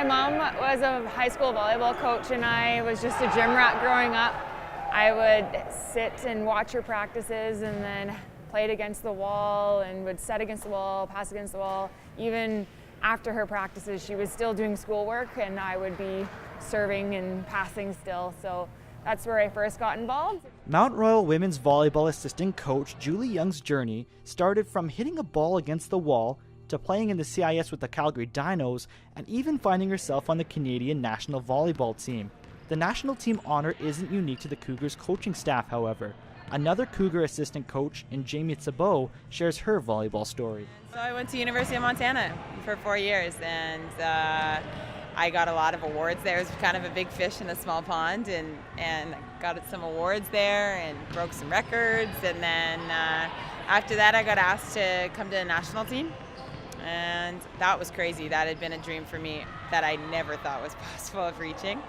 mom was a high school volleyball coach and I was just a gym rat growing up. I would sit and watch her practices and then played against the wall and would set against the wall, pass against the wall. Even after her practices, she was still doing schoolwork and I would be serving and passing still. So that's where I first got involved. Mount Royal women's volleyball assistant coach Julie Young's journey started from hitting a ball against the wall to playing in the CIS with the Calgary Dinos and even finding herself on the Canadian national volleyball team. The national team honor isn't unique to the Cougars coaching staff, however. Another Cougar assistant coach in Jaimie Thibeault shares her volleyball story. So I went to University of Montana for 4 years and I got a lot of awards there. It was kind of a big fish in a small pond and got some awards there and broke some records. And then after that I got asked to come to the national team. And that was crazy. That had been a dream for me that I never thought was possible of reaching.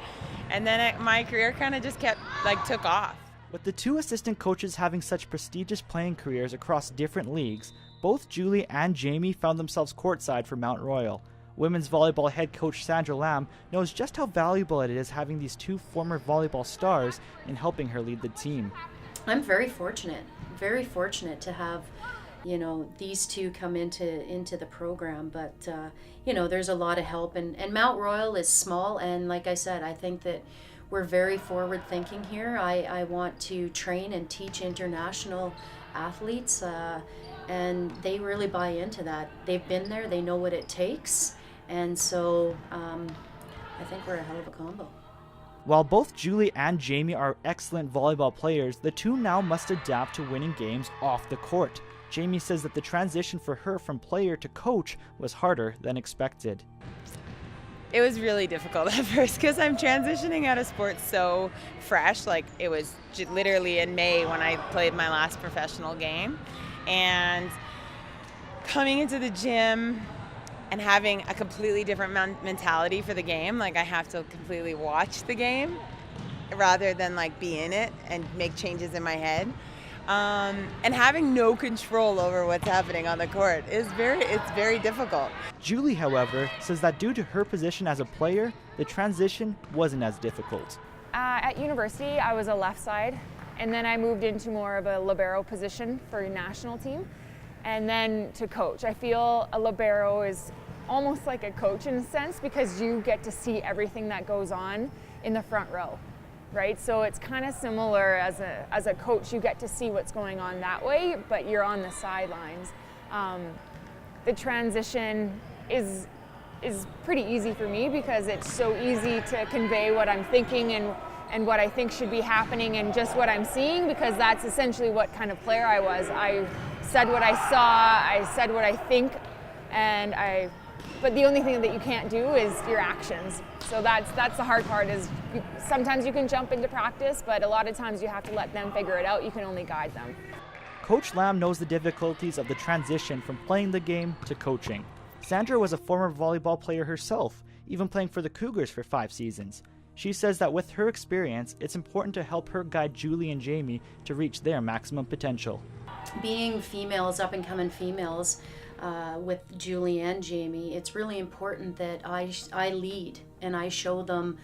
And then my career kind of just took off. With the two assistant coaches having such prestigious playing careers across different leagues, both Julie and Jaimie found themselves courtside for Mount Royal. Women's volleyball head coach Sandra Lamb knows just how valuable it is having these two former volleyball stars in helping her lead the team. I'm very fortunate to have, these two come into the program, but there's a lot of help, and Mount Royal is small, and like I said, I think that we're very forward thinking here. I want to train and teach international athletes, and they really buy into that. They've been there, they know what it takes, and so I think we're a hell of a combo. While both Julie and Jaimie are excellent volleyball players, the two now must adapt to winning games off the court. Jaimie says that the transition for her from player to coach was harder than expected. It was really difficult at first because I'm transitioning out of sports so fresh. Like, it was literally in May when I played my last professional game. And coming into the gym and having a completely different mentality for the game. Like, I have to completely watch the game rather than be in it and make changes in my head. And having no control over what's happening on the court it's very difficult. Julie, however, says that due to her position as a player, the transition wasn't as difficult. At university, I was a left side, and then I moved into more of a libero position for a national team, and then to coach. I feel a libero is almost like a coach in a sense because you get to see everything that goes on in the front row. Right, so it's kind of similar as a coach. You get to see what's going on that way, but you're on the sidelines. The transition is pretty easy for me because it's so easy to convey what I'm thinking and what I think should be happening and just what I'm seeing, because that's essentially what kind of player I was. I said what I saw, I said what I think, but the only thing that you can't do is your actions. So that's the hard part. Is sometimes you can jump into practice, but a lot of times you have to let them figure it out. You can only guide them. Coach Lamb knows the difficulties of the transition from playing the game to coaching. Sandra was a former volleyball player herself, even playing for the Cougars for 5 seasons. She says that with her experience, it's important to help her guide Julie and Jaimie to reach their maximum potential. Being females, up-and-coming females, with Julie and Jaimie, it's really important that I lead and I show them,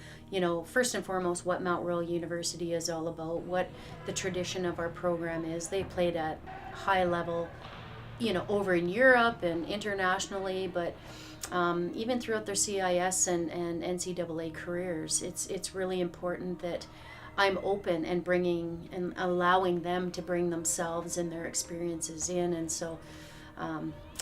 first and foremost what Mount Royal University is all about, what the tradition of our program is. They played at high level, over in Europe and internationally, but even throughout their CIS and NCAA careers, it's really important that I'm open and bringing and allowing them to bring themselves and their experiences in, and so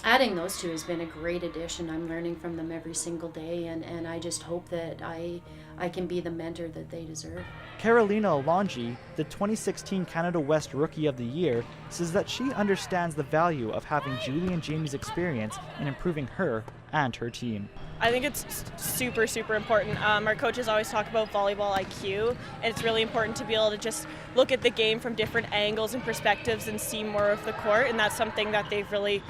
adding those two has been a great addition. I'm learning from them every single day, and I just hope that I can be the mentor that they deserve. Carolina Alongi, the 2016 Canada West Rookie of the Year, says that she understands the value of having Julie and Jaimie's experience in improving her and her team. I think it's super, super important. Our coaches always talk about volleyball IQ, and it's really important to be able to just look at the game from different angles and perspectives and see more of the court, and that's something that they've really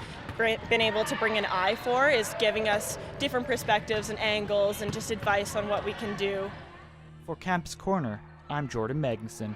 been able to bring an eye for, is giving us different perspectives and angles and just advice on what we can do. For Campus Corner, I'm Jordan Magnuson.